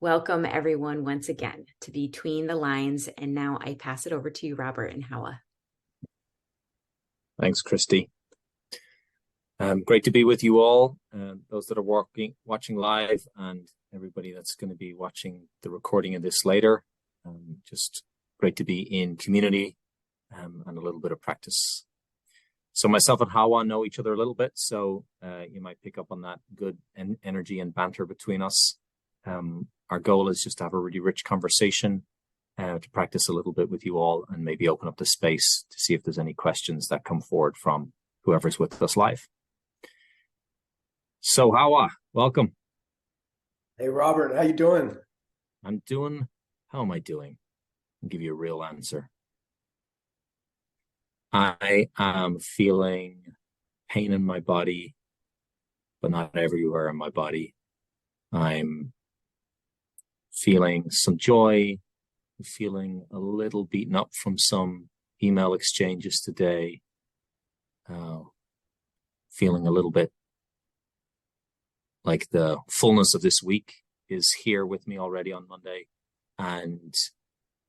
Welcome everyone once again to Between the Lines. And now I pass it over to you, Robert and Hawah. Thanks, Christy. Great to be with you all, those that are watching live, and everybody that's going to be watching the recording of this later. Just great to be in community and a little bit of practice. So myself and Hawah know each other a little bit, so you might pick up on that good energy and banter between us. Our goal is just to have a really rich conversation, to practice a little bit with you all, and maybe open up the space to see if there's any questions that come forward from whoever's with us live. So Hawah, welcome. Hey Robert, how you doing? How am I doing? I'll give you a real answer. I am feeling pain in my body, but not everywhere in my body. I'm feeling some joy, feeling a little beaten up from some email exchanges today, feeling a little bit like the fullness of this week is here with me already on Monday, and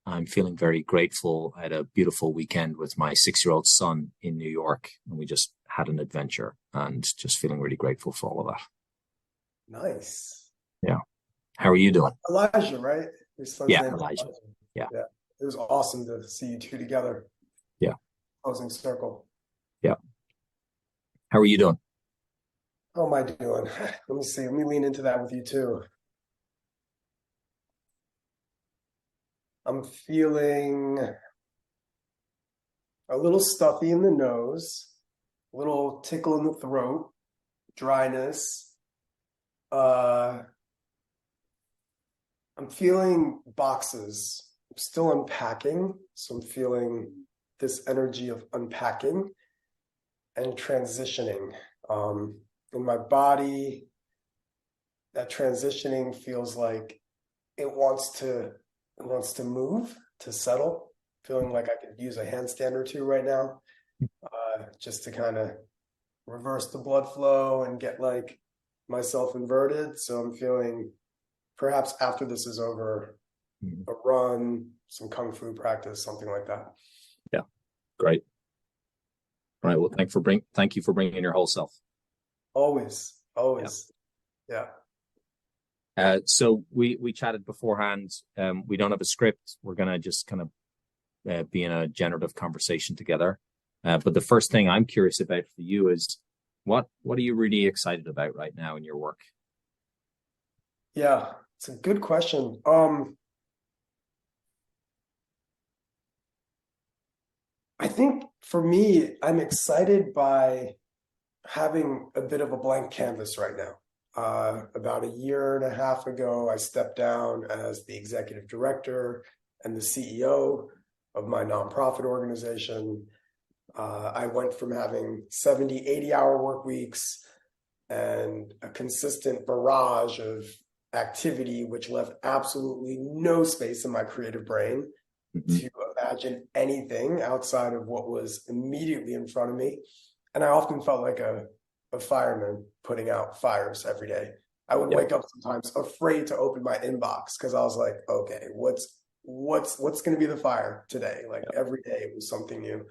I'm feeling very grateful. I had a beautiful weekend with my 6-year-old son in New York, and we just had an adventure, and just feeling really grateful for all of that. Nice. Yeah. How are you doing? Elijah, right? Your son's name Elijah. Yeah. It was awesome to see you two together. Yeah. Closing circle. Yeah. How are you doing? How am I doing? Let me see. Let me lean into that with you too. I'm feeling a little stuffy in the nose, a little tickle in the throat, dryness. I'm feeling boxes. I'm still unpacking, so I'm feeling this energy of unpacking and transitioning. In my body, that transitioning feels like it wants to move, to settle, feeling like I could use a handstand or two right now, just to kind of reverse the blood flow and get like myself inverted. So I'm feeling perhaps after this is over, a run, some Kung Fu practice, something like that. Yeah. Great. All right. Well, thank you for bringing your whole self. Always. Yeah. So we chatted beforehand. We don't have a script. We're going to just kind of be in a generative conversation together. But the first thing I'm curious about for you is what are you really excited about right now in your work? Yeah, it's a good question. I think for me, I'm excited by having a bit of a blank canvas right now. About a year and a half ago, I stepped down as the executive director and the CEO of my nonprofit organization. I went from having 70, 80-hour work weeks and a consistent barrage of activity, which left absolutely no space in my creative brain to imagine anything outside of what was immediately in front of me. And I often felt like a fireman putting out fires every day. I would wake up sometimes afraid to open my inbox because I was like, okay, what's going to be the fire today? Like every day it was something new.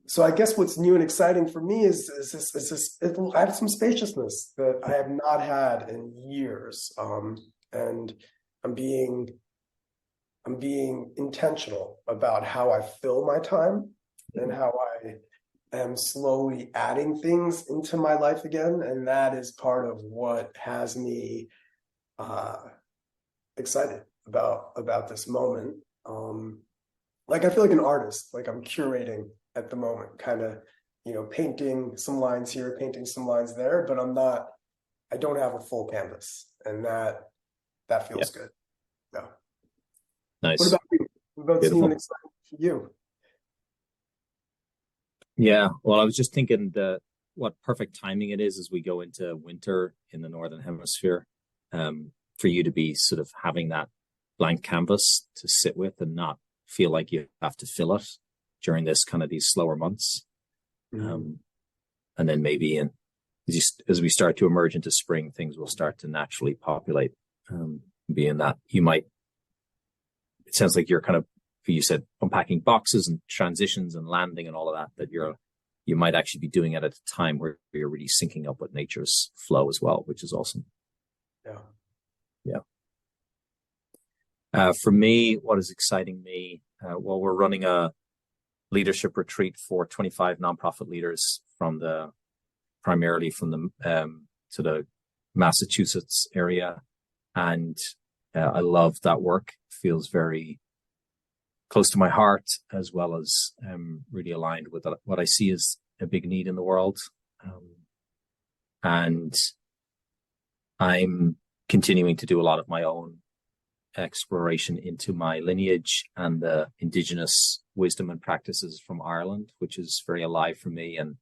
So I guess what's new and exciting for me is this. I have some spaciousness that I have not had in years, and I'm being intentional about how I fill my time and how I am slowly adding things into my life again, and that is part of what has me excited about this moment. Like I feel like an artist, like I'm curating at the moment, kind of, painting some lines here, painting some lines there, but I don't have a full canvas, and that feels good. Yeah. Nice. What about you? What about new and exciting for you? Yeah, well, I was just thinking what perfect timing it is as we go into winter in the Northern Hemisphere, for you to be sort of having that blank canvas to sit with and not feel like you have to fill it during these slower months. And then maybe as we start to emerge into spring, things will start to naturally populate being that it sounds like you're kind of, you said, unpacking boxes and transitions and landing and all of that you might actually be doing it at a time where you're really syncing up with nature's flow as well, which is awesome. For me, what is exciting me, we're running a leadership retreat for 25 nonprofit leaders primarily from the sort of Massachusetts area. And I love that work. It feels very close to my heart, as well as really aligned with what I see as a big need in the world. And I'm continuing to do a lot of my own exploration into my lineage and the indigenous wisdom and practices from Ireland, which is very alive for me and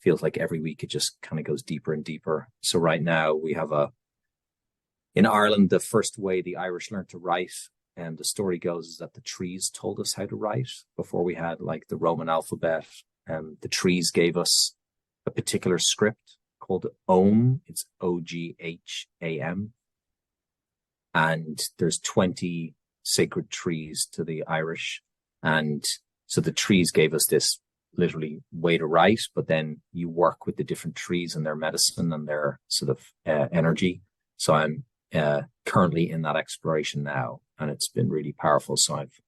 feels like every week it just kind of goes deeper and deeper. So right now we have in Ireland, the first way the Irish learned to write, and the story goes, is that the trees told us how to write before we had like the Roman alphabet. The trees gave us a particular script called Om. It's Ogham. And there's 20 sacred trees to the Irish. And so the trees gave us this literally way to write, but then you work with the different trees and their medicine and their sort of energy. So I'm currently in that exploration now, and it's been really powerful. So I've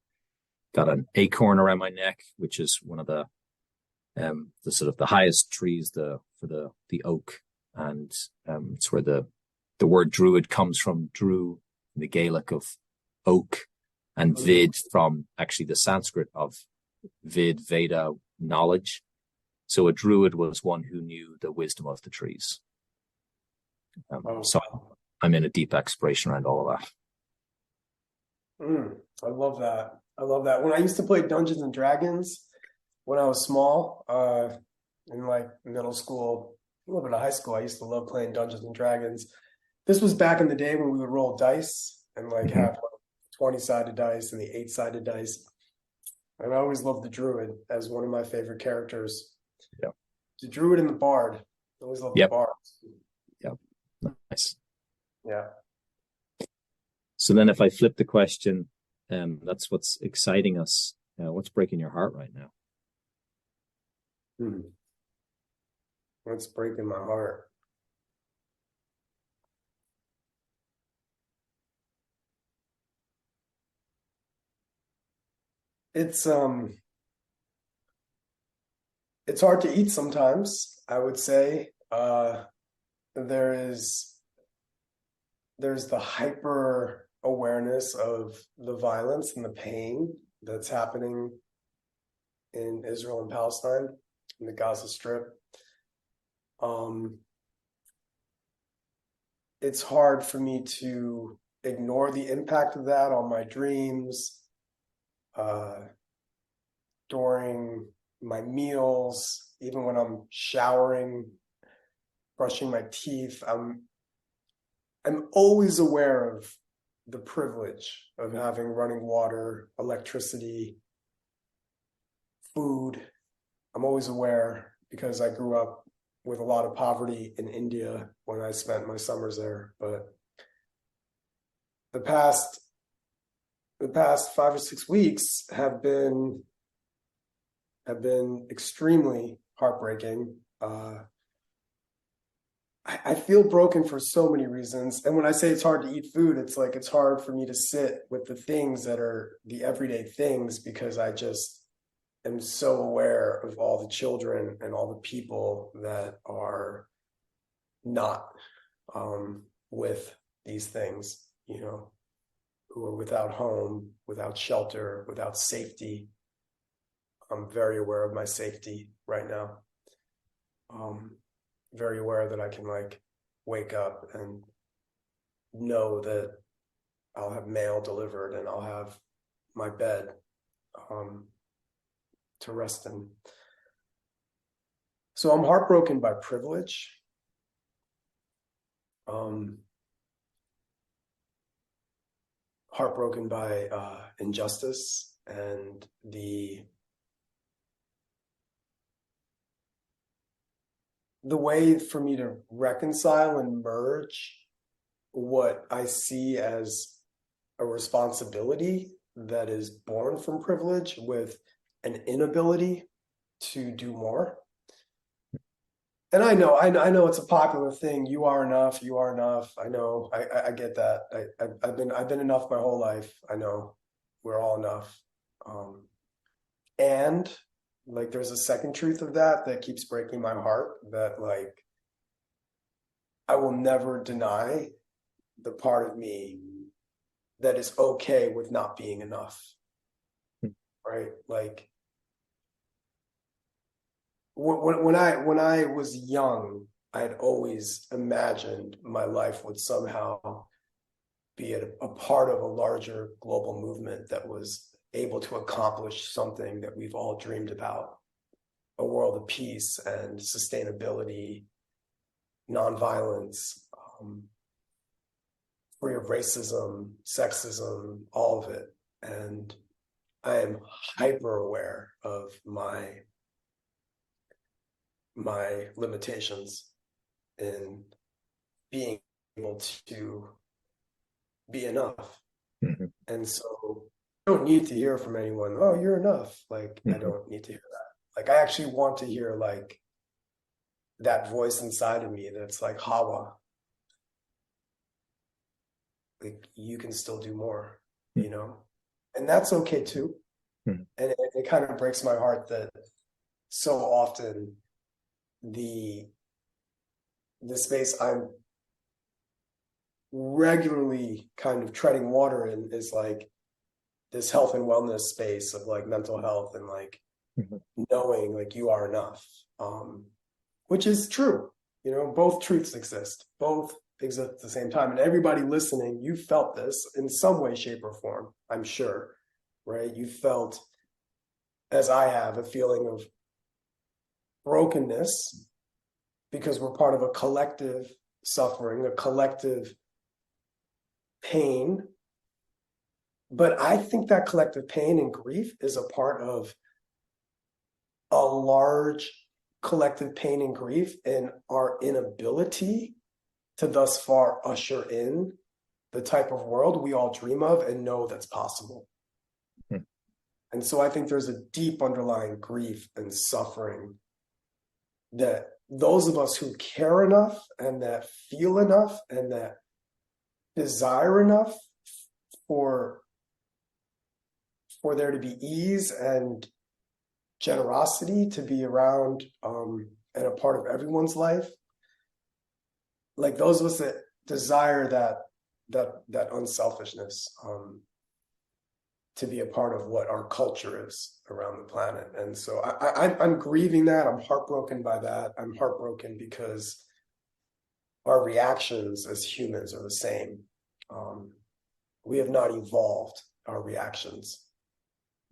got an acorn around my neck, which is one of the sort of the highest trees, for the oak. And it's where the word druid comes from, dru, the Gaelic of oak, and vid from actually the Sanskrit of Veda, knowledge. So a druid was one who knew the wisdom of the trees. So I'm in a deep exploration around all of that. I love that. When I used to play Dungeons and Dragons when I was small, in like middle school, a little bit of high school, I used to love playing Dungeons and Dragons. This was back in the day when we would roll dice and like have 20-sided dice and the 8-sided dice. And I always loved the Druid as one of my favorite characters. Yeah. The Druid and the Bard. I always loved the Bard. Yep. Nice. Yeah. So then if I flip the question, that's what's exciting us. What's breaking your heart right now? What's breaking my heart? It's hard to eat sometimes, I would say. There's the hyper awareness of the violence and the pain that's happening in Israel and Palestine, in the Gaza Strip. It's hard for me to ignore the impact of that on my dreams, during my meals, even when I'm showering, brushing my teeth. I'm always aware of the privilege of having running water, electricity, food. I'm always aware because I grew up with a lot of poverty in India when I spent my summers there. But the past 5 or 6 weeks have been extremely heartbreaking. I feel broken for so many reasons. And when I say it's hard to eat food, it's like it's hard for me to sit with the things that are the everyday things, because I just am so aware of all the children and all the people that are not with these things, who are without home, without shelter, without safety. I'm very aware of my safety right now. Very aware that I can wake up and know that I'll have mail delivered and I'll have my bed to rest in. So I'm heartbroken by privilege. Heartbroken by injustice and the way for me to reconcile and merge what I see as a responsibility that is born from privilege with an inability to do more. And I know it's a popular thing. You are enough. You are enough. I know. I get that. I've been enough my whole life. I know we're all enough. And like, there's a second truth of that keeps breaking my heart, that like, I will never deny the part of me that is okay with not being enough. Right? Like, when I was young, I had always imagined my life would somehow be a part of a larger global movement that was able to accomplish something that we've all dreamed about: a world of peace and sustainability, nonviolence, free of racism, sexism, all of it. And I am hyper aware of my limitations in being able to be enough. Mm-hmm. And so I don't need to hear from anyone, oh, you're enough. Like, Mm-hmm. I don't need to hear that. Like, I actually want to hear like that voice inside of me that's like, Hawah, like, you can still do more, you know? And that's okay too. Mm-hmm. And it kind of breaks my heart that so often the space I'm regularly kind of treading water in is like this health and wellness space of like mental health and like mm-hmm. knowing like you are enough, which is true. You know, both truths exist, both exist at the same time. And everybody listening, you felt this in some way, shape, or form, I'm sure, right? You felt, as I have, a feeling of brokenness because we're part of a collective suffering, a collective pain. But I think that collective pain and grief is a part of a large collective pain and grief in our inability to thus far usher in the type of world we all dream of and know that's possible. Mm-hmm. And so I think there's a deep underlying grief and suffering that those of us who care enough and that feel enough and that desire enough for there to be ease and generosity to be around and a part of everyone's life, like those of us that desire that unselfishness to be a part of what our culture is around the planet. And so I'm grieving that. I'm heartbroken by that. I'm heartbroken because our reactions as humans are the same. We have not evolved our reactions.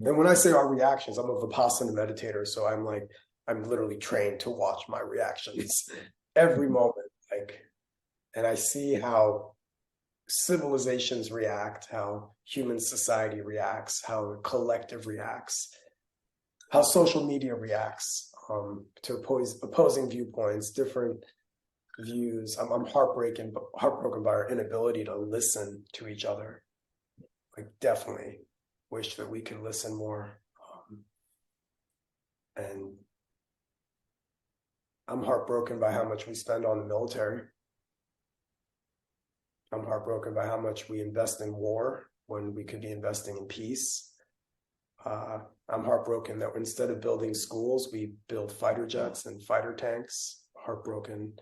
And when I say our reactions, I'm a Vipassana meditator. So I'm literally trained to watch my reactions every moment. And I see how civilizations react, how human society reacts, how collective reacts, how social media reacts to opposing viewpoints, different views. I'm heartbroken by our inability to listen to each other. Like, definitely wish that we could listen more. And I'm heartbroken by how much we spend on the military. I'm heartbroken by how much we invest in war when we could be investing in peace. I'm heartbroken that instead of building schools, we build fighter jets and fighter tanks. Heartbroken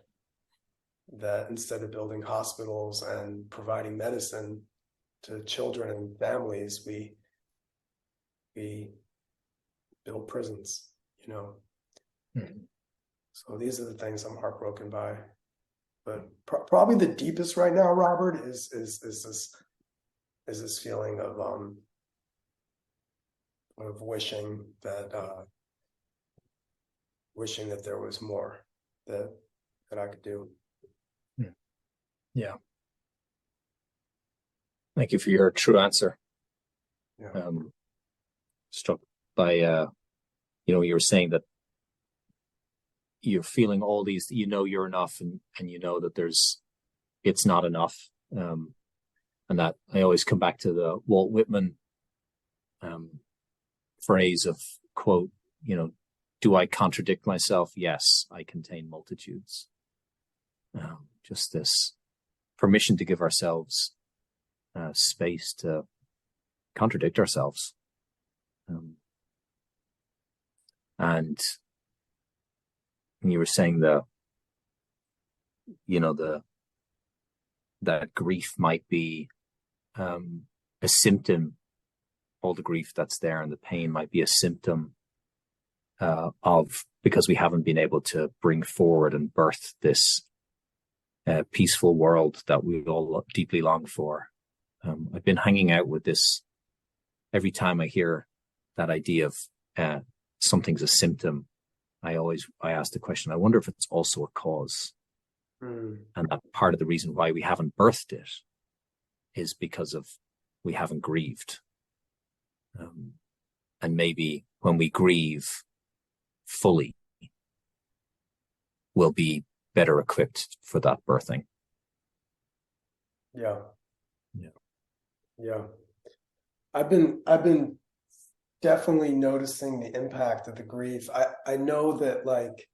that instead of building hospitals and providing medicine to children and families, we build prisons, you know. Mm-hmm. So these are the things I'm heartbroken by. But probably the deepest right now, Robert, is this feeling of wishing that there was more that I could do. Yeah. Thank you for your true answer. Yeah. Struck by you were saying that you're feeling all these, you know, you're enough, and you know that it's not enough, And that I always come back to the Walt Whitman phrase of, quote, do I contradict myself? Yes, I contain multitudes. Just this permission to give ourselves space to contradict ourselves. And you were saying that grief might be a symptom, all the grief that's there and the pain might be a symptom of, because we haven't been able to bring forward and birth this peaceful world that we all deeply long for. I've been hanging out with this every time I hear that idea of something's a symptom. I ask the question, I wonder if it's also a cause. And that part of the reason why we haven't birthed it is because of we haven't grieved. And maybe when we grieve fully, we'll be better equipped for that birthing. Yeah. I've been definitely noticing the impact of the grief. I know that like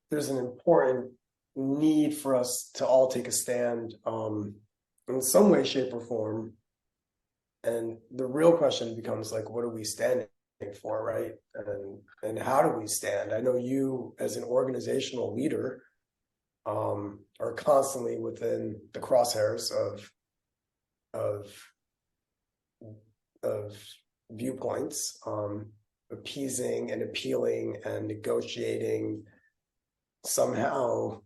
there's an important need for us to all take a stand in some way, shape, or form. And the real question becomes like, what are we standing for, right? And how do we stand? I know you as an organizational leader are constantly within the crosshairs of viewpoints, appeasing and appealing and negotiating, somehow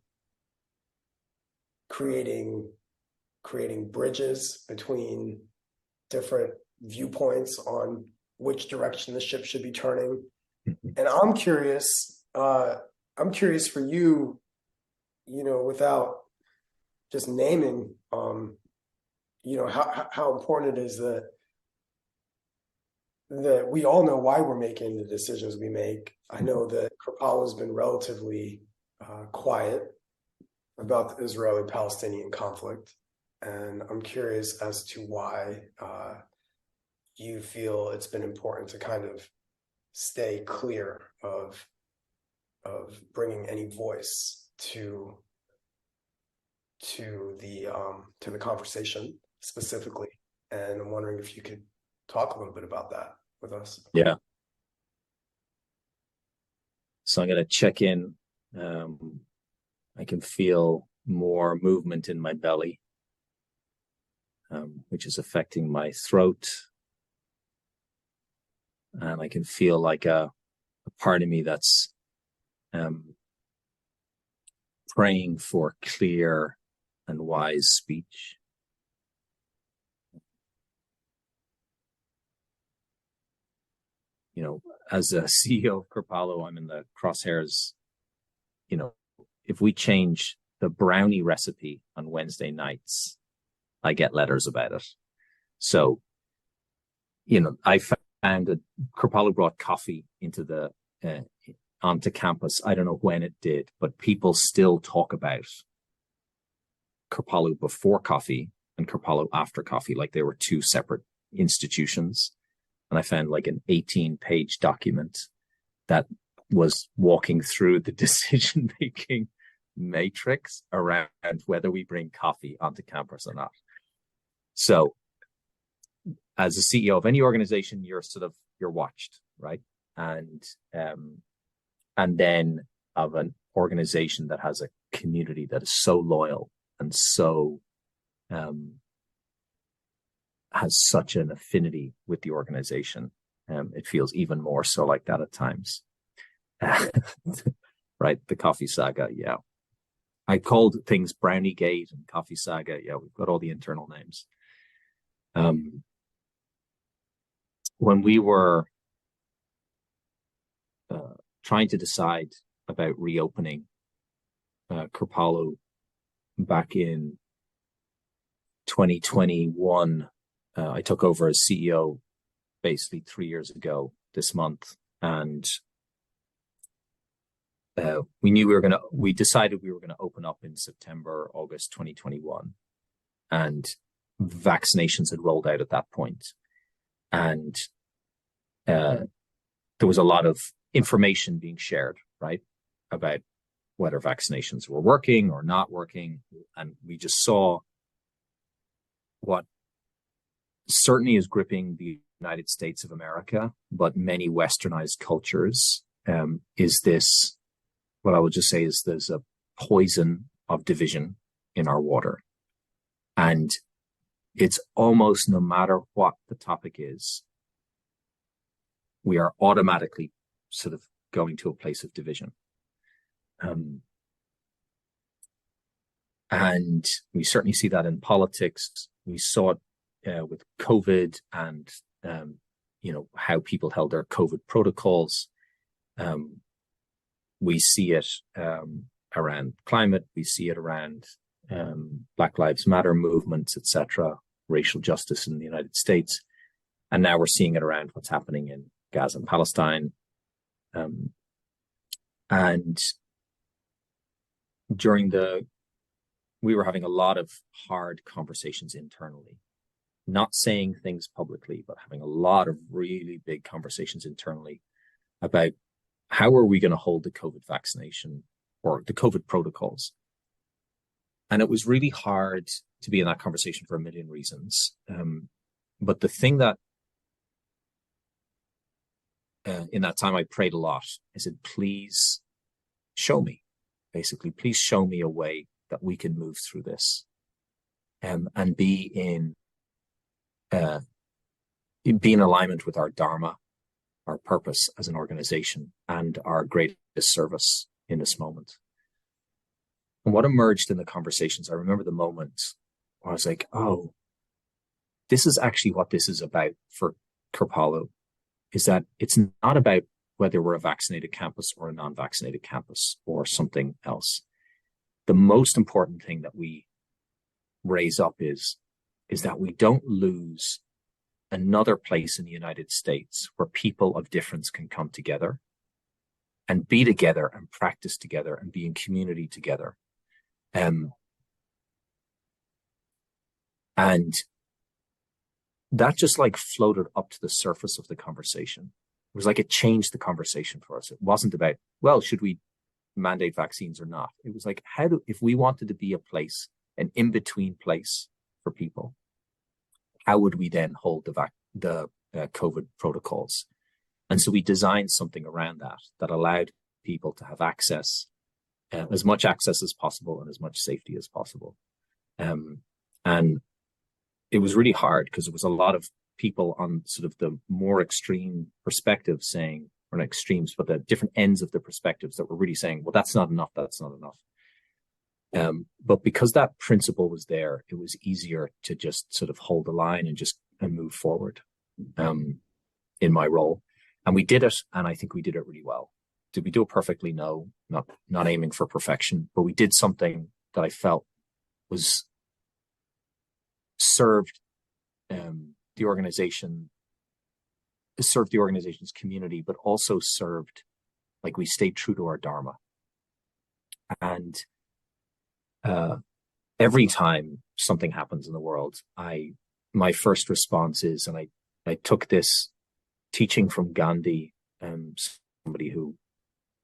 creating bridges between different viewpoints on which direction the ship should be turning. And I'm curious for you, without just naming, how important it is that we all know why we're making the decisions we make. I know that Kripalu has been relatively quiet about the Israeli-Palestinian conflict, and I'm curious as to why you feel it's been important to kind of stay clear of bringing any voice to the conversation specifically. And I'm wondering if you could talk a little bit about that with us. Yeah. So I'm going to check in. I can feel more movement in my belly, which is affecting my throat. And I can feel like a part of me that's praying for clear and wise speech. As a CEO of Kripalu, I'm in the crosshairs. If we change the brownie recipe on Wednesday nights, I get letters about it. So, I found that Kripalu brought coffee onto campus. I don't know when it did, but people still talk about Kripalu before coffee and Kripalu after coffee, like they were two separate institutions. And I found like an 18-page document that was walking through the decision-making matrix around whether we bring coffee onto campus or not. So as a CEO of any organization, you're watched, right? And then of an organization that has a community that is so loyal and so has such an affinity with the organization, it feels even more so like that at times. Right, the coffee saga, yeah. I called things Brownie Gate and Coffee Saga. Yeah, we've got all the internal names. When we were trying to decide about reopening Kripalu back in 2021, I took over as CEO basically 3 years ago this month, and we decided we were going to open up in September, August 2021. and vaccinations had rolled out at that point. And there was a lot of information being shared, right, about whether vaccinations were working or not working. And we just saw what certainly is gripping the United States of America, but many westernized cultures, is this, what I would just say is there's a poison of division in our water. And it's almost no matter what the topic is, we are automatically sort of going to a place of division. And we certainly see that in politics. We saw it with COVID and, how people held their COVID protocols. We see it around climate. We see it around Black Lives Matter movements, etc., racial justice in the United States. And now we're seeing it around what's happening in Gaza and Palestine. And we were having a lot of hard conversations internally, not saying things publicly, but having a lot of really big conversations internally about how are we going to hold the COVID vaccination or the COVID protocols. And it was really hard to be in that conversation for a million reasons. But the thing that in that time I prayed a lot, I said, please show me, basically, please show me a way that we can move through this and be in alignment with our dharma, our purpose as an organization, and our greatest service in this moment. And what emerged in the conversations, I remember the moment where I was like, oh, this is actually what this is about for Kripalu, is that it's not about whether we're a vaccinated campus or a non-vaccinated campus or something else. The most important thing that we raise up is that we don't lose another place in the United States where people of difference can come together and be together and practice together and be in community together. And that just like floated up to the surface of the conversation. It was like it changed the conversation for us. It wasn't about, well, should we mandate vaccines or not? It was like, if we wanted to be a place, an in-between place for people, how would we then hold the COVID protocols? And so we designed something around that allowed people to have access, as much access as possible and as much safety as possible. And it was really hard because there was a lot of people on sort of the more extreme perspective saying, or not extremes, but the different ends of the perspectives that were really saying, well, that's not enough, that's not enough. But because that principle was there, it was easier to just sort of hold the line and move forward in my role. And we did it, and I think we did it really well. Did we do it perfectly? No, not aiming for perfection, but we did something that I felt was served the organization's community, but also served, like, we stayed true to our dharma. And every time something happens in the world, my first response is, and I took this teaching from Gandhi, somebody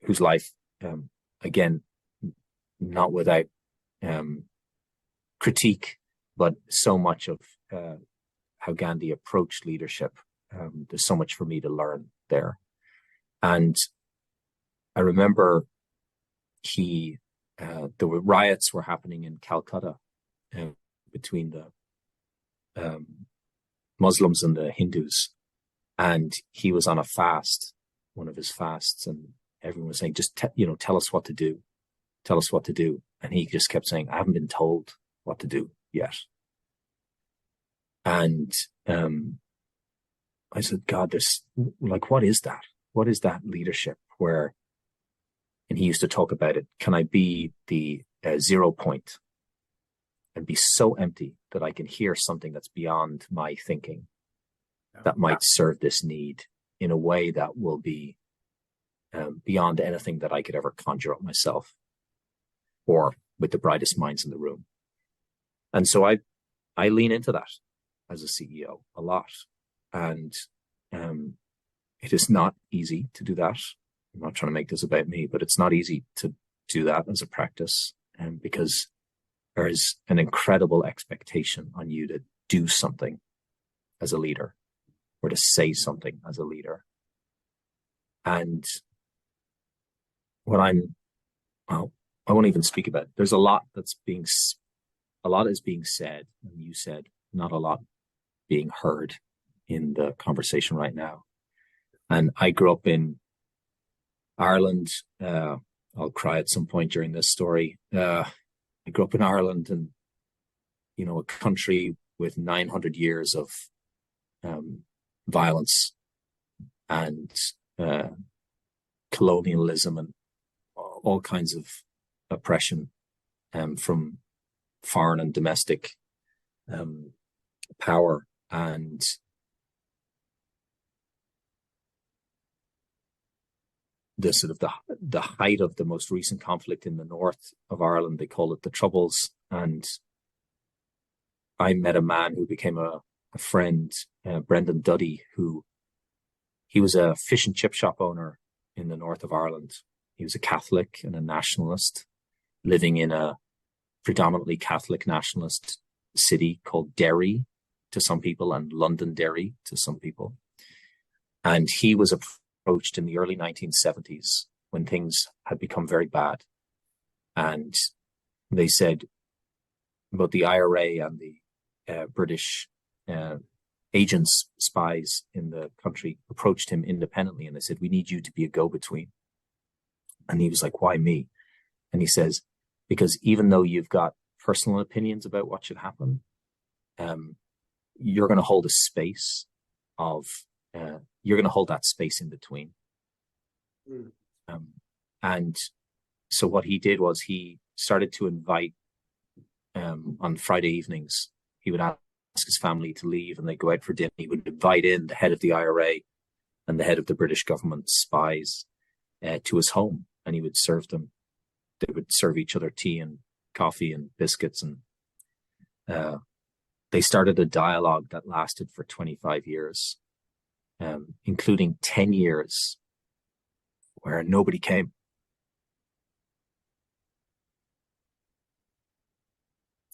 whose life, again, not without critique, but so much of how Gandhi approached leadership. There's so much for me to learn there. And I remember there were riots were happening in Calcutta between the Muslims and the Hindus. And he was on a fast, one of his fasts, and everyone was saying, just, tell us what to do. Tell us what to do. And he just kept saying, I haven't been told what to do yet. And I said, God, what is that? What is that leadership where, and he used to talk about it, can I be the 0 point and be so empty that I can hear something that's beyond my thinking that might serve this need in a way that will be beyond anything that I could ever conjure up myself or with the brightest minds in the room. And so I I lean into that as a CEO a lot. And it is not easy to do that. I'm not trying to make this about me, but it's not easy to do that as a practice, because there is an incredible expectation on you to do something as a leader, or to say something as a leader. And I won't even speak about it. There's a lot is being said, and you said not a lot being heard in the conversation right now. And I grew up in Ireland. I'll cry at some point during this story. I grew up in Ireland, and, a country with 900 years of violence and colonialism and all kinds of oppression from foreign and domestic power. And the sort of the height of the most recent conflict in the north of Ireland, they call it the Troubles. And I met a man who became a friend, Brendan Duddy, he was a fish and chip shop owner in the north of Ireland. He was a Catholic and a nationalist, living in a predominantly Catholic nationalist city called Derry to some people, and Londonderry to some people. And he was approached in the early 1970s when things had become very bad. And they said about the IRA and the British agents, spies in the country approached him independently, and they said, "We need you to be a go-between." And he was like, "Why me?" And he says, "Because even though you've got personal opinions about what should happen, you're going to hold a space of, you're going to hold that space in between." And so what he did was he started to invite, on Friday evenings, he would ask his family to leave and they'd go out for dinner. He would invite in the head of the IRA and the head of the British government spies to his home, and he would serve them. They would serve each other tea and coffee and biscuits, and they started a dialogue that lasted for 25 years, including 10 years where nobody came.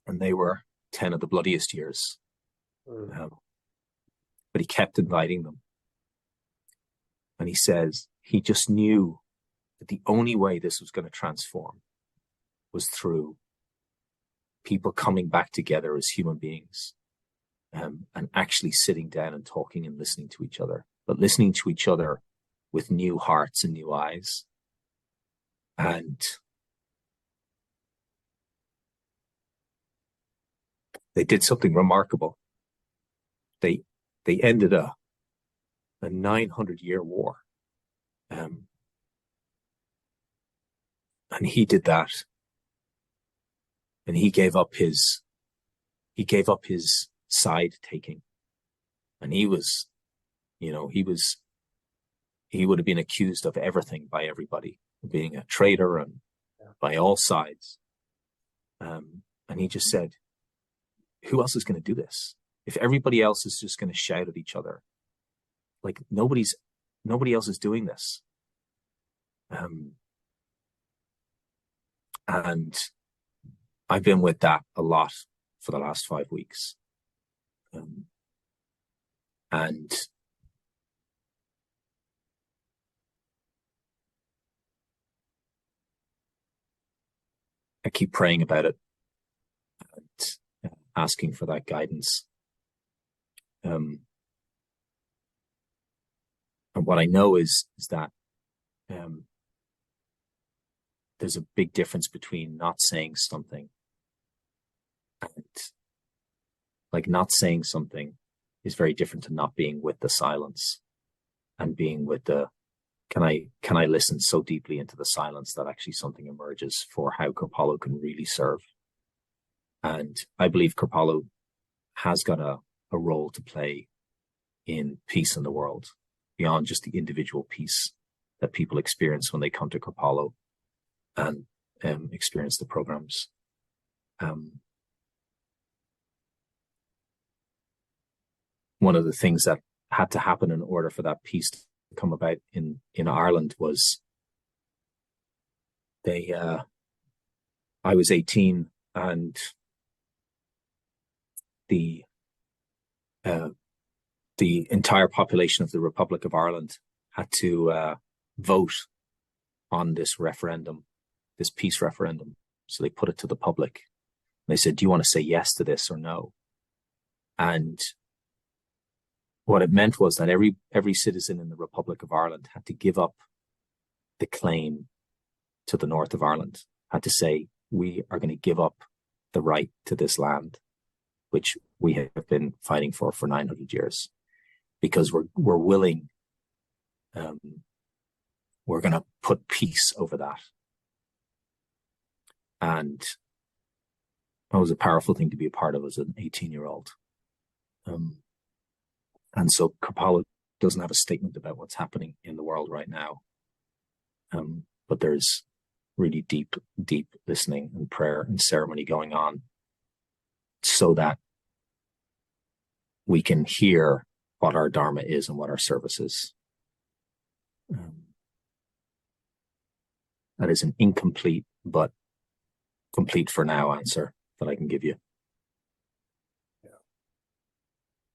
And they were 10 of the bloodiest years. But he kept inviting them. And he says he just knew that the only way this was going to transform was through people coming back together as human beings, and actually sitting down and talking and listening to each other, but listening to each other with new hearts and new eyes. And they did something remarkable. They ended a 900-year war. And he did that. And he gave up his side taking. And he was, he would have been accused of everything by everybody, being a traitor and by all sides. And he just said, who else is going to do this? If everybody else is just going to shout at each other, like nobody else is doing this. And I've been with that a lot for the last 5 weeks. And I keep praying about it and asking for that guidance. And what I know is that there's a big difference between not saying something and, like, not saying something is very different to not being with the silence and being with the, can I listen so deeply into the silence that actually something emerges for how Kripalu can really serve. And I believe Kripalu has got a role to play in peace in the world, beyond just the individual peace that people experience when they come to Kripalu and experience the programs. one of the things that had to happen in order for that peace to come about in Ireland was I was 18, and the entire population of the Republic of Ireland had to vote on this referendum, this peace referendum. So they put it to the public. They said, do you want to say yes to this or no? And what it meant was that every citizen in the Republic of Ireland had to give up the claim to the north of Ireland, had to say, we are going to give up the right to this land, which we have been fighting for 900 years, because we're willing, we're going to put peace over that. And it was a powerful thing to be a part of as an 18-year-old. And so Kripalu doesn't have a statement about what's happening in the world right now. But there's really deep listening and prayer and ceremony going on so that we can hear what our Dharma is and what our service is. That is an incomplete but complete for now answer that I can give you.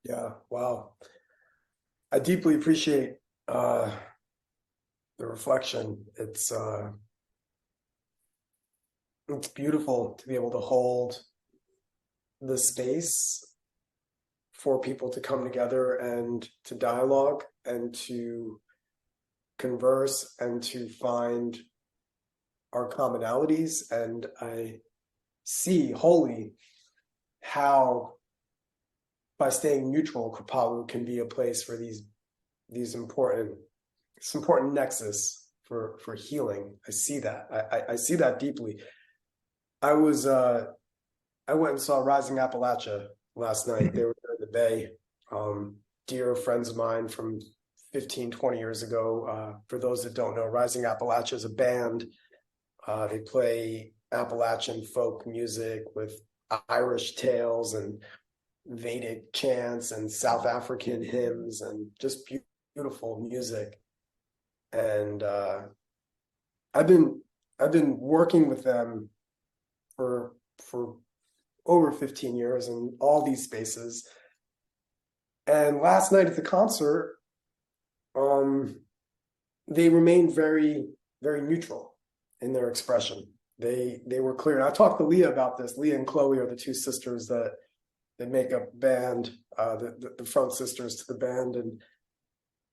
Yeah. Wow. I deeply appreciate the reflection. It's beautiful to be able to hold the space for people to come together and to dialogue and to converse and to find our commonalities. And I see wholly how, by staying neutral, Kripalu can be a place for this important nexus for healing. I see that. I see that deeply. I went and saw Rising Appalachia last night. They were there in the Bay. Dear friends of mine from 15, 20 years ago. For those that don't know, Rising Appalachia is a band. They play Appalachian folk music with Irish tales and Vedic chants and South African hymns and just beautiful music. And I've been working with them for over 15 years in all these spaces. And last night at the concert, they remained very, very neutral in their expression. They were clear. And I talked to Leah about this. Leah and Chloe are the two sisters that make up band, the front sisters to the band. And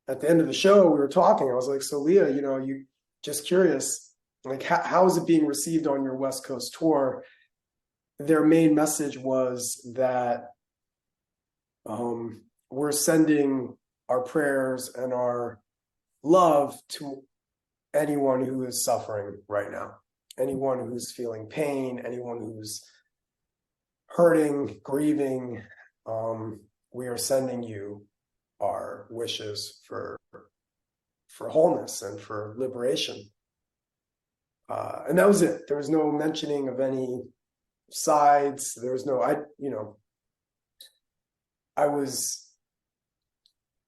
at the end of the show, we were talking. I was like, so Leah, you just curious, like, how is it being received on your West Coast tour? Their main message was that we're sending our prayers and our love to anyone who is suffering right now, anyone who's feeling pain, anyone who's hurting, grieving. We are sending you our wishes for wholeness and for liberation. And that was it. There was no mentioning of any sides. There was no, I was,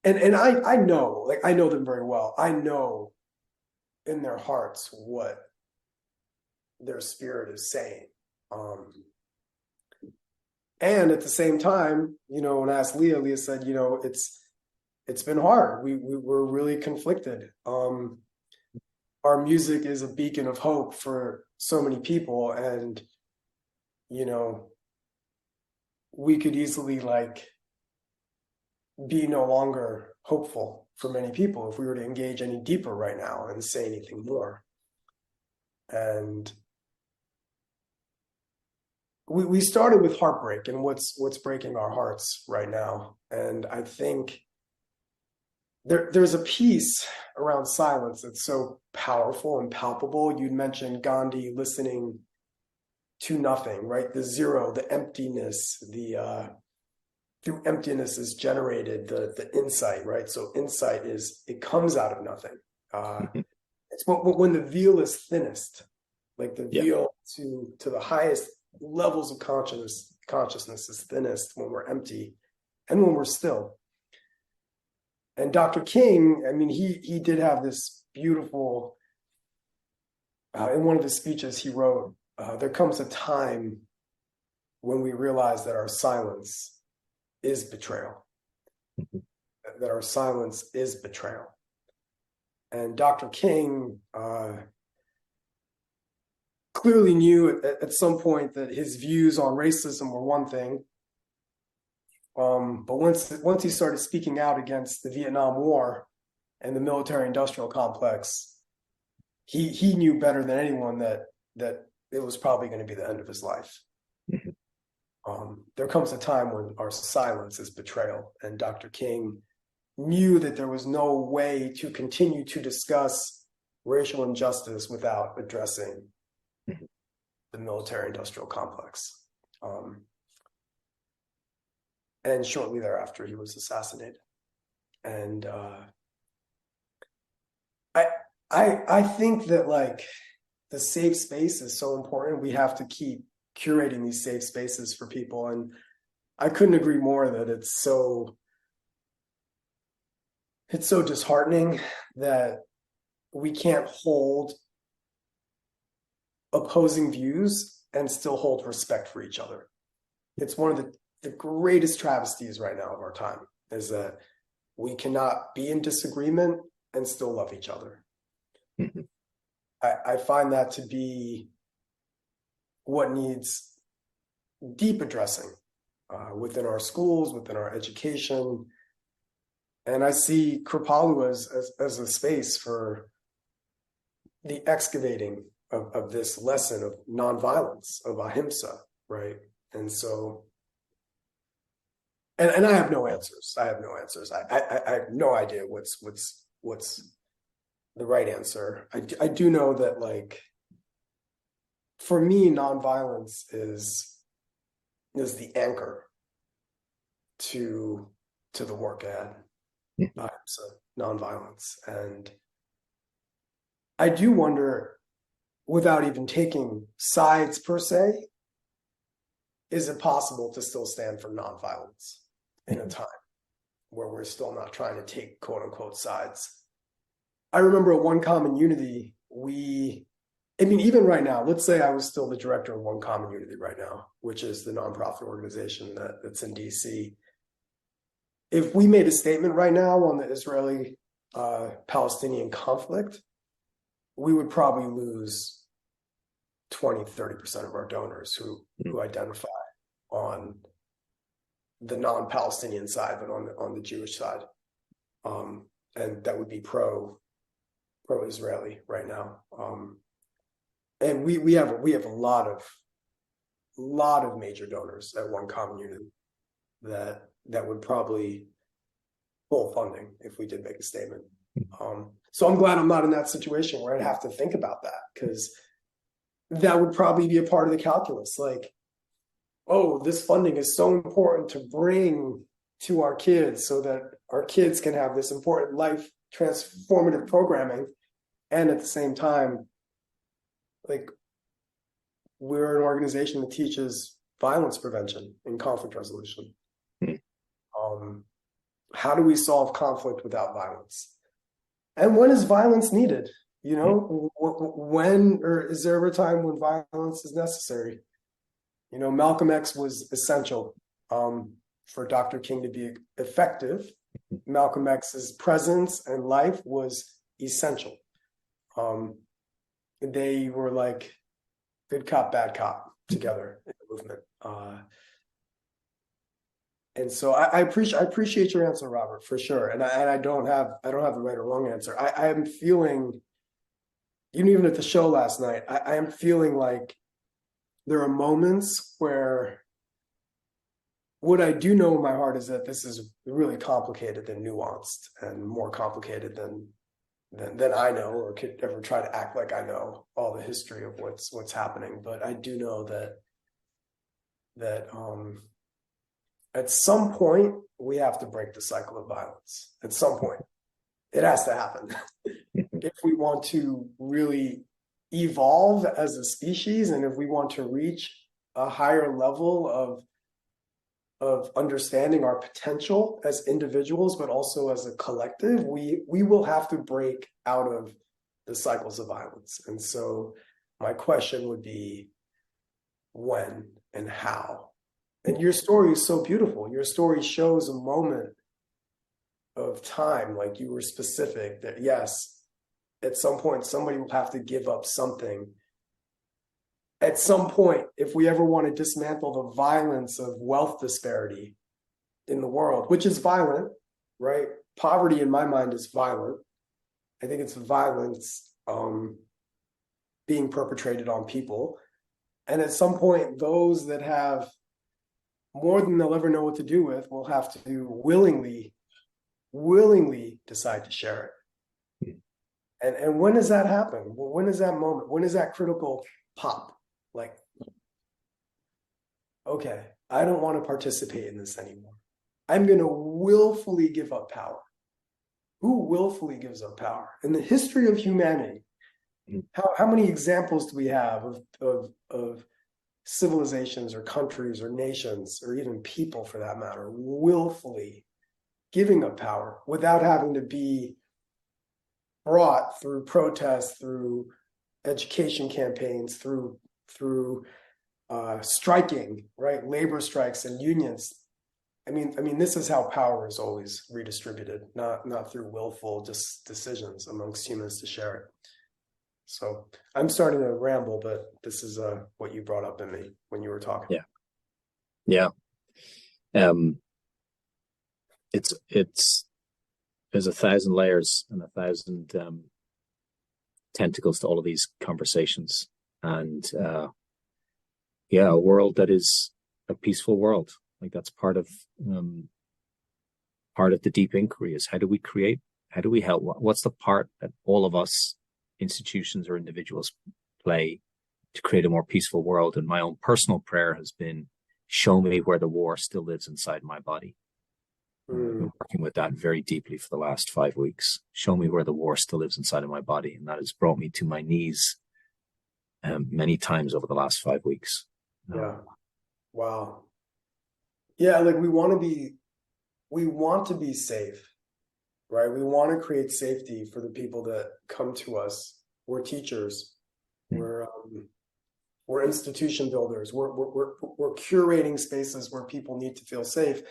and I know, like, I know them very well. I know in their hearts what their spirit is saying. And at the same time, when I asked Leah said, it's been hard. We're really conflicted. Our music is a beacon of hope for so many people. And, we could easily be no longer hopeful for many people if we were to engage any deeper right now and say anything more. And we started with heartbreak and what's breaking our hearts right now. And I think there's a piece around silence that's so powerful and palpable. You'd mentioned Gandhi listening to nothing, right? The zero, the emptiness, through emptiness is generated the insight, right? So insight it comes out of nothing. It's when the veil is thinnest, like the veil to the highest levels of consciousness is thinnest when we're empty and when we're still. And Dr. King, I mean, he did have this beautiful, in one of the speeches he wrote, there comes a time when we realize that our silence is betrayal, that our silence is betrayal. And Dr. King clearly knew at some point that his views on racism were one thing. But once he started speaking out against the Vietnam War and the military-industrial complex, he knew better than anyone that it was probably going to be the end of his life. There comes a time when our silence is betrayal, and Dr. King knew that there was no way to continue to discuss racial injustice without addressing the military-industrial complex. And shortly thereafter, he was assassinated. And I think that like the safe space is so important. We have to keep curating these safe spaces for people. And I couldn't agree more that it's so disheartening that we can't hold opposing views and still hold respect for each other. It's one of the greatest travesties right now of our time, is that we cannot be in disagreement and still love each other. I find that to be what needs deep addressing within our schools, within our education. And I see Kripalu as a space for the excavating of this lesson of nonviolence, of ahimsa, right? And so, and I have no answers. I have no answers. I have no idea what's the right answer. I do know that, like, for me, nonviolence is the anchor to the work ahead. So nonviolence. And I do wonder, without even taking sides per se, is it possible to still stand for nonviolence in a time where we're still not trying to take quote unquote sides? I remember at One Common Unity, even right now, let's say I was still the director of One Common Unity right now, which is the nonprofit organization that's in DC. If we made a statement right now on the Israeli-Palestinian conflict, we would probably lose 20-30% of our donors who identify on the non-Palestinian side, but on the Jewish side, and that would be pro-Israeli right now. And we have a lot of major donors at One Common Unity that would probably pull funding if we did make a statement. So I'm glad I'm not in that situation where I'd have to think about that, because that would probably be a part of the calculus. Like, oh, this funding is so important to bring to our kids so that our kids can have this important life transformative programming. And at the same time, like, we're an organization that teaches violence prevention and conflict resolution. How do we solve conflict without violence? And when is violence needed? You know, when, or is there ever a time when violence is necessary? You know, Malcolm X was essential for Dr. King to be effective. Malcolm X's presence and life was essential. They were like good cop, bad cop together in the movement. And so I appreciate your answer, Robert, for sure. And I don't have the right or wrong answer. I am feeling, even at the show last night, I am feeling like there are moments where what I do know in my heart is that this is really complicated and nuanced, and more complicated than I know, or could ever try to act like I know all the history of what's happening. But I do know that at some point we have to break the cycle of violence. At some point, it has to happen if we want to really evolve as a species, and if we want to reach a higher level of understanding our potential as individuals, but also as a collective, we will have to break out of the cycles of violence. And so my question would be when and how. And your story is so beautiful. Your story shows a moment of time, like you were specific, that yes, at some point somebody will have to give up something. At some point, if we ever want to dismantle the violence of wealth disparity in the world, which is violent, right? Poverty in my mind is violent. I think it's violence being perpetrated on people. And at some point, those that have more than they'll ever know what to do with will have to willingly decide to share it. And when does that happen? Well, when is that moment? When is that critical pop? Like, okay, I don't want to participate in this anymore. I'm going to willfully give up power. Who willfully gives up power? In the history of humanity, how many examples do we have of civilizations or countries or nations or even people, for that matter, willfully giving up power without having to be brought through protests, through education campaigns, through striking, right? Labor strikes and unions. I mean, this is how power is always redistributed, not through willful just decisions amongst humans to share it. So I'm starting to ramble, but this is what you brought up in me when you were talking. Yeah. It's there's 1,000 layers and 1,000 tentacles to all of these conversations, and a world that is a peaceful world. Like that's part of the deep inquiry is how do we help? What's the part that all of us, institutions or individuals, play to create a more peaceful world? And my own personal prayer has been, show me where the war still lives inside my body. I've been working with that very deeply for the last 5 weeks. Show me where the war still lives inside of my body. And that has brought me to my knees many times over the last 5 weeks. Yeah. Wow. Yeah, like we want to be safe, right? We want to create safety for the people that come to us. We're teachers. We're institution builders. We're curating spaces where people need to feel safe.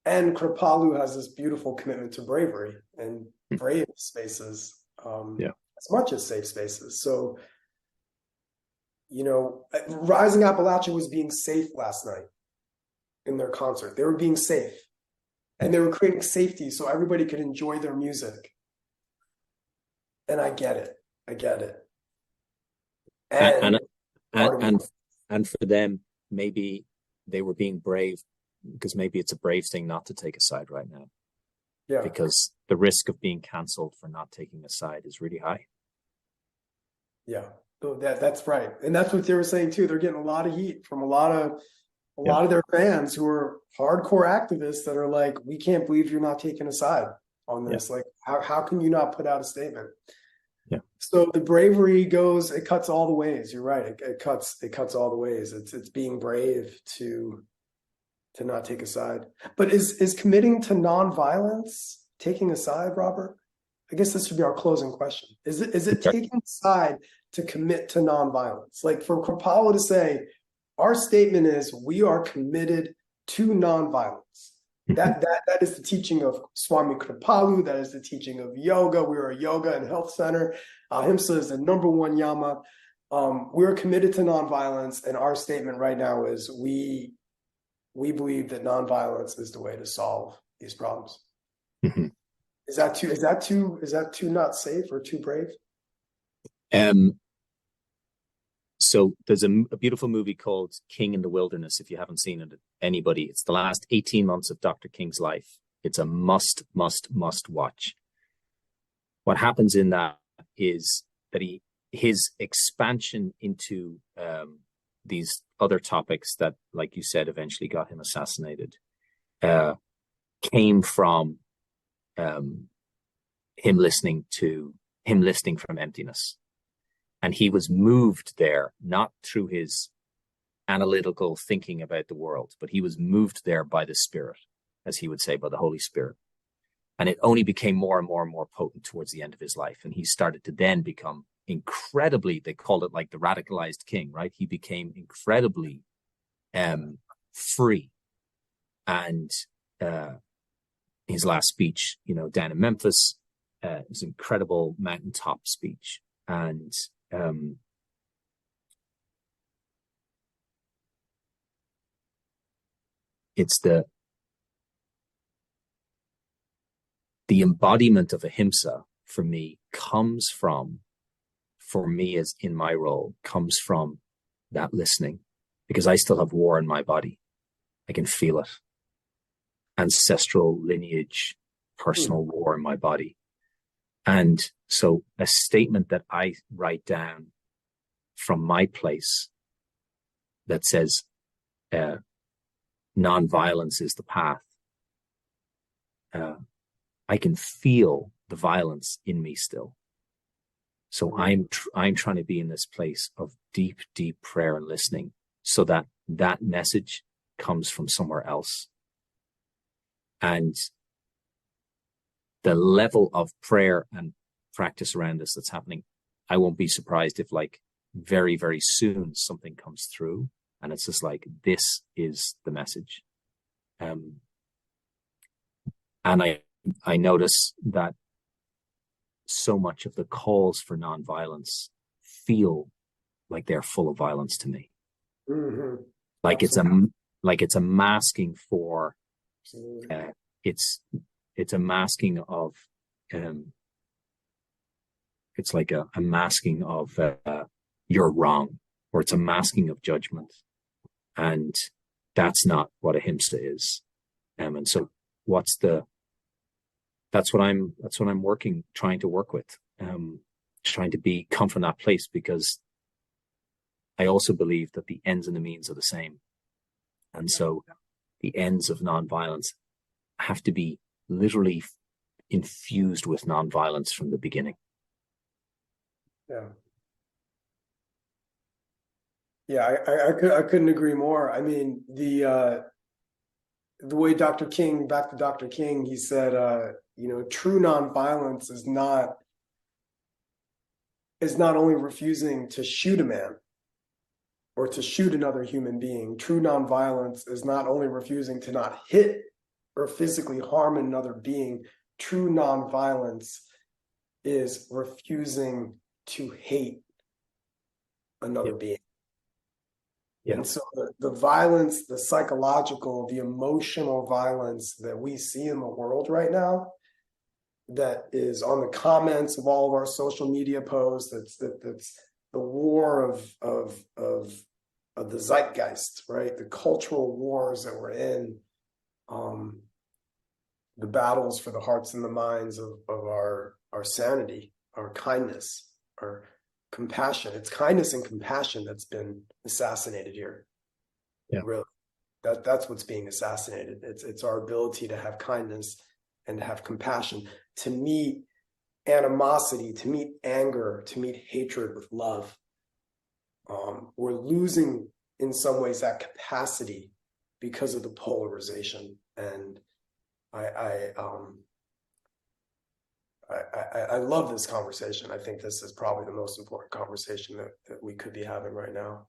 And Kripalu has this beautiful commitment to bravery and brave spaces, as much as safe spaces. So, Rising Appalachia was being safe last night in their concert. They were being safe, and they were creating safety so everybody could enjoy their music. And I get it. And for them, maybe they were being brave because maybe it's a brave thing not to take a side right now. Yeah. Because the risk of being canceled for not taking a side is really high. Yeah, that's right. And that's what they were saying too. They're getting a lot of heat from a lot of their fans who are hardcore activists that are like, we can't believe you're not taking a side on this. Like, how can you not put out a statement? Yeah. So the bravery it cuts all the ways. You're right. It cuts all the ways. It's being brave to not take a side. But is committing to nonviolence taking a side, Robert? I guess this should be our closing question. Is it taking a side to commit to nonviolence? Like for Kripalu to say, our statement is we are committed to nonviolence. That is the teaching of Swami Kripalu. That is the teaching of yoga. We're a yoga and health center. Ahimsa is the number one yama. We're committed to nonviolence, and our statement right now is we believe that nonviolence is the way to solve these problems. Mm-hmm. Is that too not safe or too brave? So there's a beautiful movie called King in the Wilderness. If you haven't seen it, anybody, it's the last 18 months of Dr. King's life. It's a must watch. What happens in that is that his expansion into these other topics that, like you said, eventually got him assassinated, came from him listening from emptiness. And he was moved there, not through his analytical thinking about the world, but he was moved there by the Spirit, as he would say, by the Holy Spirit. And it only became more and more and more potent towards the end of his life. And he started to then become incredibly, they called it like the radicalized king, right? He became incredibly free. And his last speech, down in Memphis, was an incredible mountaintop speech. And it's the embodiment of ahimsa for me as in my role, comes from that listening, because I still have war in my body. I can feel it. Ancestral lineage, personal war in my body. And so a statement that I write down from my place that says, non-violence is the path. I can feel the violence in me still. So I'm trying to be in this place of deep, deep prayer and listening, so that that message comes from somewhere else. And the level of prayer and practice around this that's happening, I won't be surprised if like very, very soon something comes through and it's just like, this is the message. And I notice that so much of the calls for nonviolence feel like they're full of violence to me. Mm-hmm. Like it's a masking for, it's a masking of, it's like a masking of you're wrong, or it's a masking of judgment, and that's not what ahimsa is. And so that's what I'm trying to work with, trying to come from that place, because I also believe that the ends and the means are the same. And so the ends of nonviolence have to be literally infused with nonviolence from the beginning. Yeah. Yeah, I couldn't agree more. I mean, the way Dr. King, back to Dr. King, he said, true nonviolence is not only refusing to shoot a man or to shoot another human being. True nonviolence is not only refusing to not hit or physically harm another being. True nonviolence is refusing to hate another being. Yeah. And so the violence, the psychological, the emotional violence that we see in the world right now, that is on the comments of all of our social media posts, that's the war of the zeitgeist, right? The cultural wars that we're in, the battles for the hearts and the minds of our sanity, our kindness, our compassion. It's kindness and compassion that's been assassinated here. Yeah. Really. That's what's being assassinated. It's our ability to have kindness and to have compassion, to meet animosity, to meet anger, to meet hatred with love. We're losing in some ways that capacity because of the polarization. And I love this conversation. I think this is probably the most important conversation that we could be having right now.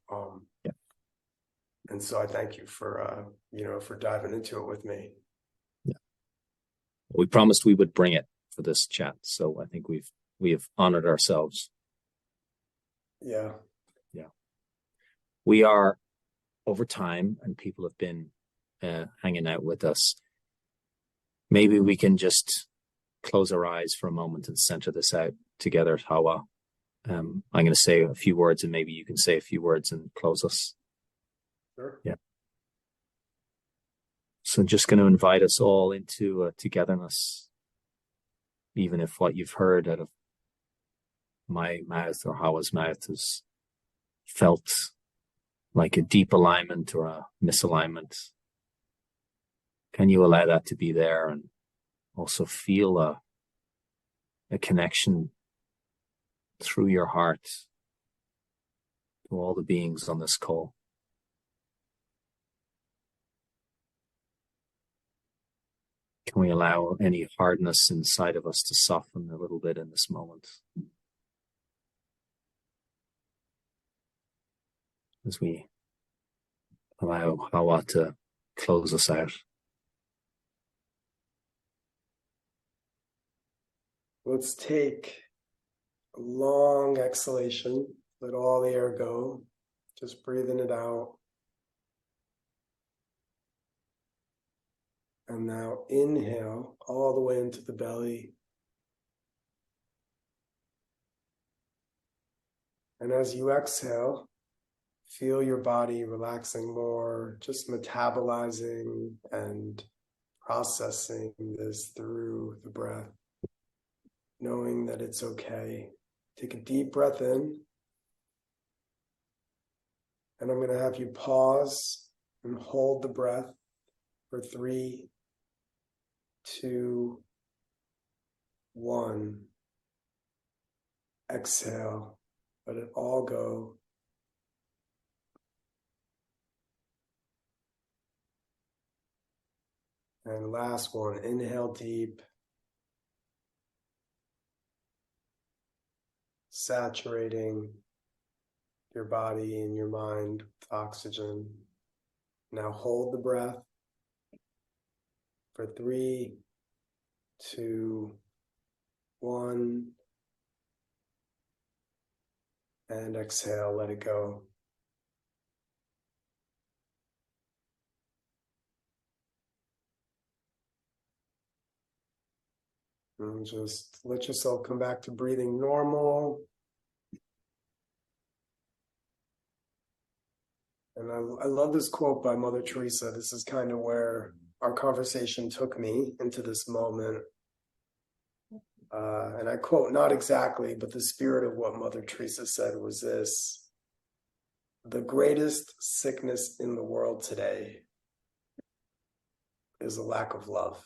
And so I thank you for diving into it with me. Yeah. We promised we would bring it for this chat, so I think we have honored ourselves. Yeah. Yeah. We are over time, and people have been hanging out with us. Maybe we can just close our eyes for a moment and center this out together, Hawah. I'm going to say a few words, and maybe you can say a few words and close us. Sure. Yeah. So I'm just going to invite us all into togetherness, even if what you've heard out of my mouth or Hawah's mouth has felt like a deep alignment or a misalignment. Can you allow that to be there and also feel a connection through your heart to all the beings on this call? Can we allow any hardness inside of us to soften a little bit in this moment? As we allow Hawah to close us out. Let's take a long exhalation. Let all the air go. Just breathing it out. And now inhale all the way into the belly. And as you exhale, feel your body relaxing more, just metabolizing and processing this through the breath, knowing that it's okay. Take a deep breath in. And I'm going to have you pause and hold the breath for 3, 2, 1. Exhale. Let it all go. And last one, inhale deep. Saturating your body and your mind with oxygen. Now hold the breath for 3, 2, 1. And exhale, let it go. And just let yourself come back to breathing normal. And I love this quote by Mother Teresa. This is kind of where our conversation took me into this moment. And I quote, not exactly, but the spirit of what Mother Teresa said was this: the greatest sickness in the world today is a lack of love.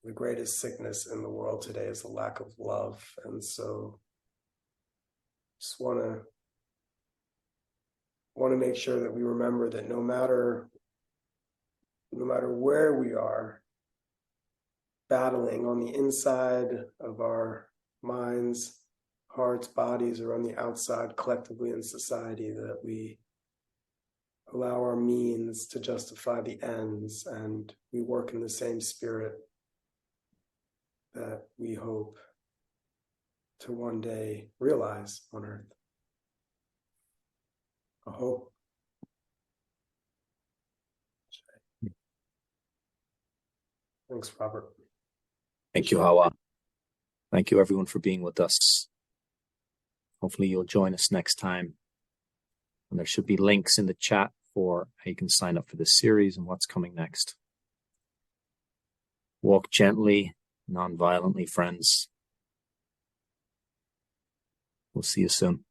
The greatest sickness in the world today is a lack of love. And so just want to make sure that we remember that no matter where we are battling on the inside of our minds, hearts, bodies, or on the outside collectively in society, that we allow our means to justify the ends, and we work in the same spirit that we hope to one day realize on earth. A hope. Thanks, Robert. Thank you, Hawah. Thank you, everyone, for being with us. Hopefully you'll join us next time. And there should be links in the chat for how you can sign up for this series and what's coming next. Walk gently, non-violently, friends. We'll see you soon.